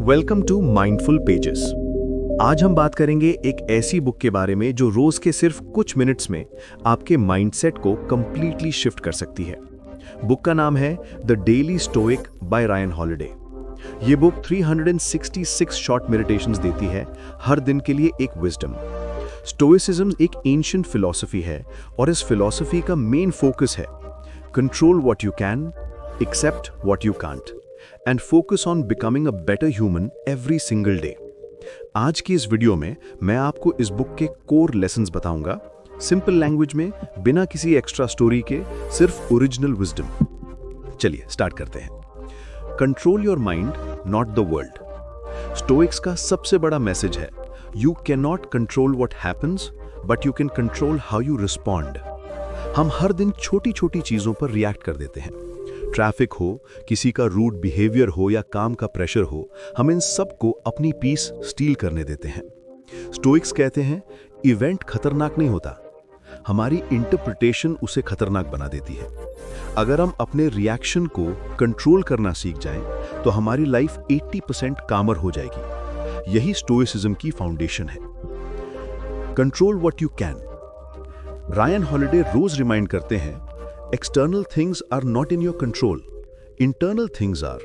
Welcome to mindful pages. आज हम बात करेंगे एक ऐसी बुक के बारे में जो रोज के सिर्फ कुछ मिनट्स में आपके माइंडसेट को कंप्लीटली शिफ्ट कर सकती है। बुक का नाम है the Daily Stoic by Ryan Holiday. ये बुक 366 शॉर्ट मेडिटेशंस देती है, हर दिन के लिए एक विजडम। स्टोइसिज्म एक एंशिएंट फिलॉसफी है और इस फिलॉसफी का मेन फोकस है control what you can, accept what you can't and focus on becoming a better human every single day. आज की इस वीडियो में मैं आपको इस बुक के कोर लेसन्स बताऊंगा, सिंपल लैंग्वेज में, बिना किसी एक्स्ट्रा स्टोरी के, सिर्फ ओरिजिनल विजडम। चलिए स्टार्ट करते हैं। Control your mind, not the world. Stoics का सबसे बड़ा मैसेज है you can not control what happens but you can control how you respond. हम हर दिन छोटी छोटी चीजों पर रिएक्ट कर देते हैं। ट्रैफिक हो, किसी का रूड बिहेवियर हो या काम का प्रेशर हो, हम इन सब को अपनी पीस स्टील करने देते हैं। स्टोइक्स कहते हैं इवेंट खतरनाक नहीं होता, हमारी इंटरप्रिटेशन उसे खतरनाक बना देती है। अगर हम अपने रिएक्शन को कंट्रोल करना सीख जाएं, तो हमारी लाइफ 80% कामर हो जाएगी। यही स्टोइसिज्म की फाउंडेशन है। Control what you can. Ryan Holiday रोज रिमाइंड करते हैं external things are not in your control, internal things are.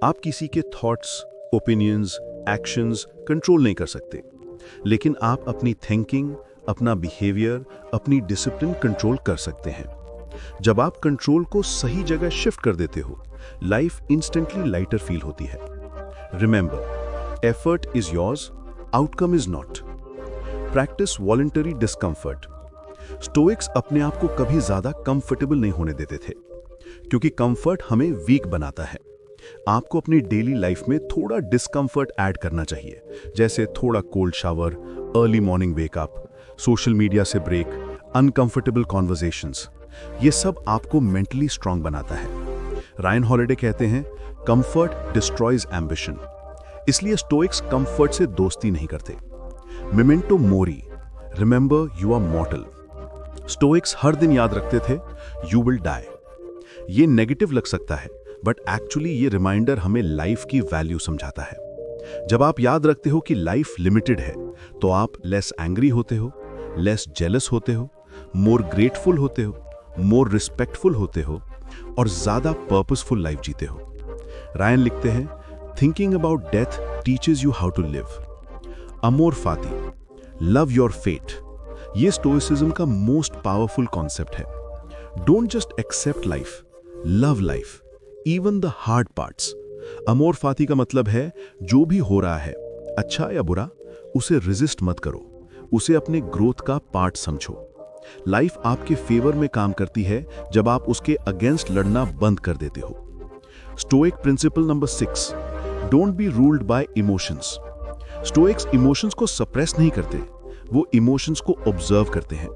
आप किसी के थॉट्स, ओपिनियंस, एक्शंस कंट्रोल नहीं कर सकते, लेकिन आप अपनी थिंकिंग, अपना बिहेवियर, अपनी डिसिप्लिन कंट्रोल कर सकते हैं। जब आप कंट्रोल को सही जगह शिफ्ट कर देते हो, लाइफ इंस्टेंटली लाइटर फील होती है। Remember, effort is yours, outcome is not. Practice voluntary discomfort. Stoics अपने आप को कभी ज्यादा कंफर्टेबल नहीं होने देते थे, क्योंकि कंफर्ट हमें वीक बनाता है। आपको अपनी डेली लाइफ में थोड़ा डिस्कम्फर्ट ऐड करना चाहिए, जैसे थोड़ा cold shower, early morning wake up, social media से ब्रेक, अनकंफर्टेबल कॉन्वर्सेशंस। ये सब आपको मेंटली स्ट्रांग बनाता है। रायन हॉलिडे कहते हैं कंफर्ट डिस्ट्रॉयज एम्बिशन, इसलिए स्टोइक्स कंफर्ट से दोस्ती नहीं करते। Memento mori, remember you are mortal. Stoics हर दिन याद रखते थे यू विल डाई। ये नेगेटिव लग सकता है, बट एक्चुअली ये रिमाइंडर हमें लाइफ की वैल्यू समझाता है। जब आप याद रखते हो कि लाइफ लिमिटेड है, तो आप लेस एंग्री होते हो, लेस जेलस होते हो, मोर ग्रेटफुल होते हो, मोर रिस्पेक्टफुल होते हो और ज्यादा पर्पसफुल लाइफ जीते हो। रायन लिखते हैं thinking about death teaches you how to live. Amor fati, love your fate. ये स्टोइसिज्म का मोस्ट पावरफुल कॉन्सेप्ट है। Don't just accept life, love life, even the hard parts. Amor fati का मतलब है जो भी हो रहा है, अच्छा या बुरा, उसे रेजिस्ट मत करो, उसे अपने ग्रोथ का पार्ट समझो। लाइफ आपके फेवर में काम करती है जब आप उसके अगेंस्ट लड़ना बंद कर देते हो। Stoic principle number 6, don't be ruled by emotions. Stoics emotions को सप्रेस नहीं करते, वो इमोशंस को ऑब्जर्व करते हैं।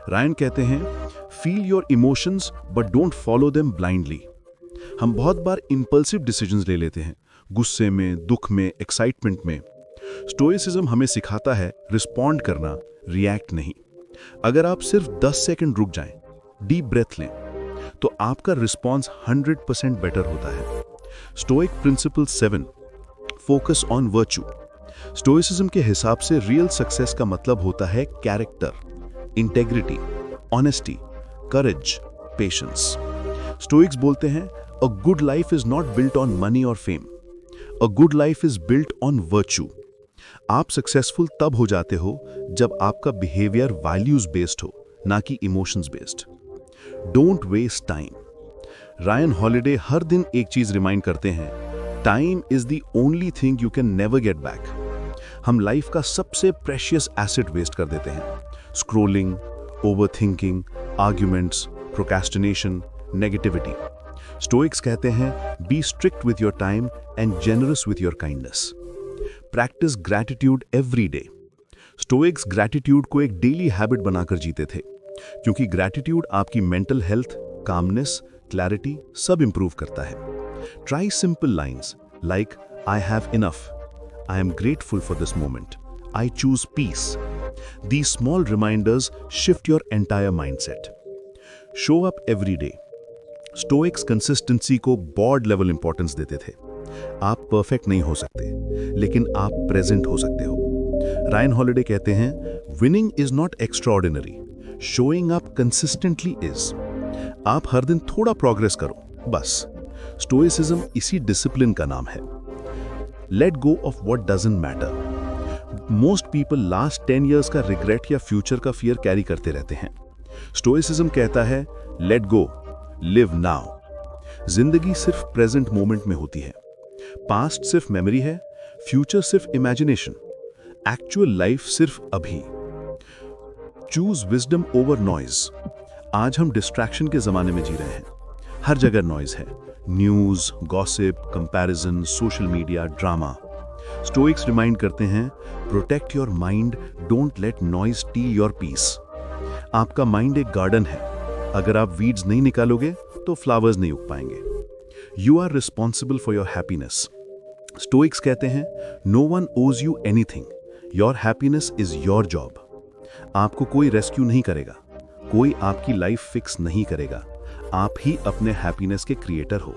रायन कहते हैं feel your emotions but don't follow them blindly. हम बहुत बार इंपल्सिव डिसीजंस ले लेते हैं, गुस्से में, दुख में, एक्साइटमेंट में। स्टोइसिज्म हमें सिखाता है रिस्पॉन्ड करना, रिएक्ट नहीं। अगर आप सिर्फ 10 सेकंड रुक जाएं, डीप ब्रेथ लें, तो आपका रिस्पॉन्स 100% बेटर होता है। Stoic principle 7, focus on virtue. Stoicism के हिसाब से रियल सक्सेस का मतलब होता है character, integrity, honesty, courage, patience. Stoics बोलते हैं a good life is not built on money और fame, a good life is built on virtue. आप सक्सेसफुल तब हो जाते हो जब आपका बिहेवियर वैल्यूज बेस्ड हो, ना कि emotions based. Don't waste time. Ryan Holiday हर दिन एक चीज रिमाइंड करते हैं, time is the only thing you can never get back. हम लाइफ का सबसे प्रेशियस एसेट वेस्ट कर देते हैं। Scrolling, overthinking, arguments, procrastination, negativity. Stoics कहते हैं be strict with your time and generous with your kindness. Practice gratitude every day. Stoics gratitude को एक डेली हैबिट बनाकर जीते थे, क्योंकि ग्रैटिट्यूड आपकी मेंटल हेल्थ, कामनेस, क्लैरिटी सब इंप्रूव करता है। Try simple lines like I have enough, I am grateful for this moment. I choose peace. These small reminders shift your entire mindset. Show up every day. Stoics consistency को board level importance देते थे। आप perfect नहीं हो सकते, लेकिन आप present हो सकते हो। रायन हॉलिडे कहते हैं, winning is not extraordinary, showing up consistently is. आप हर दिन थोड़ा प्रोग्रेस करो, बस। स्टोइसिज्म इसी डिसिप्लिन का नाम है। Let go of what doesn't matter. Most people last 10 years का रिग्रेट या फ्यूचर का फियर कैरी करते रहते हैं। स्टोइसिज्म कहता है, लेट गो, लिव नाउ। जिंदगी सिर्फ प्रेजेंट मोमेंट में होती है। पास्ट सिर्फ मेमोरी है, फ्यूचर सिर्फ इमेजिनेशन, एक्चुअल लाइफ सिर्फ अभी। Choose wisdom over noise. आज हम डिस्ट्रैक्शन के जमाने में जी रहे हैं। हर जगह नॉइज है, news, gossip, comparison, social media, drama. Stoics remind करते हैं, protect your mind, don't let noise steal your peace. आपका माइंड एक गार्डन है, अगर आप वीड्स नहीं निकालोगे तो फ्लावर्स नहीं उग पाएंगे। You are responsible for your happiness. Stoics कहते हैं, no one owes you anything, your happiness is your job. आपको कोई रेस्क्यू नहीं करेगा, कोई आपकी लाइफ फिक्स नहीं करेगा, आप ही अपने हैप्पीनेस के क्रिएटर हो।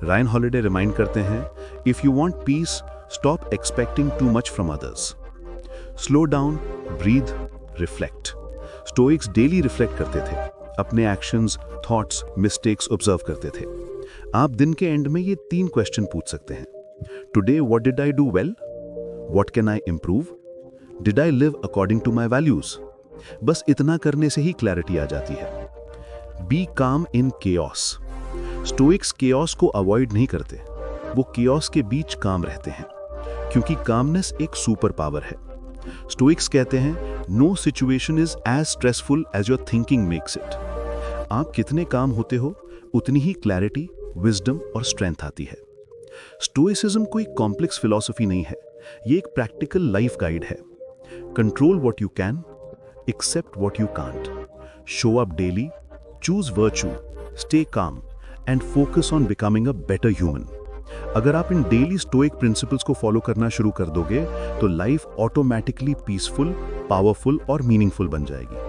रायन हॉलिडे रिमाइंड करते हैं, if you want peace, stop expecting too much from others. Slow down, breathe, reflect. Stoics daily reflect करते थे, अपने एक्शंस, थॉट्स, मिस्टेक्स ऑब्जर्व करते थे। आप दिन के एंड में ये 3 क्वेश्चन पूछ सकते हैं। Today what did I do well? What can I improve? Did I live according to my values? बस इतना करने से ही क्लैरिटी आ जाती है। बी काम इन केओस। स्टोइक्स केओस को अवॉइड नहीं करते, वो केओस के बीच काम रहते हैं, क्योंकि कामनेस एक सुपर पावर है। स्टोइक्स कहते हैं, no situation is as stressful as your thinking makes it. आप कितने काम होते हो, उतनी ही क्लैरिटी, विजडम और स्ट्रेंथ आती है। स्टोइसिज्म कोई कॉम्प्लेक्स फिलॉसफी नहीं है, ये एक प्रैक्टिकल लाइफ गाइड है। Control what you can, accept what you can't, show up daily, choose virtue, stay calm and focus on becoming a better human. अगर आप इन डेली स्टोइक प्रिंसिपल्स को फॉलो करना शुरू कर दोगे तो लाइफ ऑटोमेटिकली पीसफुल, पावरफुल और मीनिंगफुल बन जाएगी।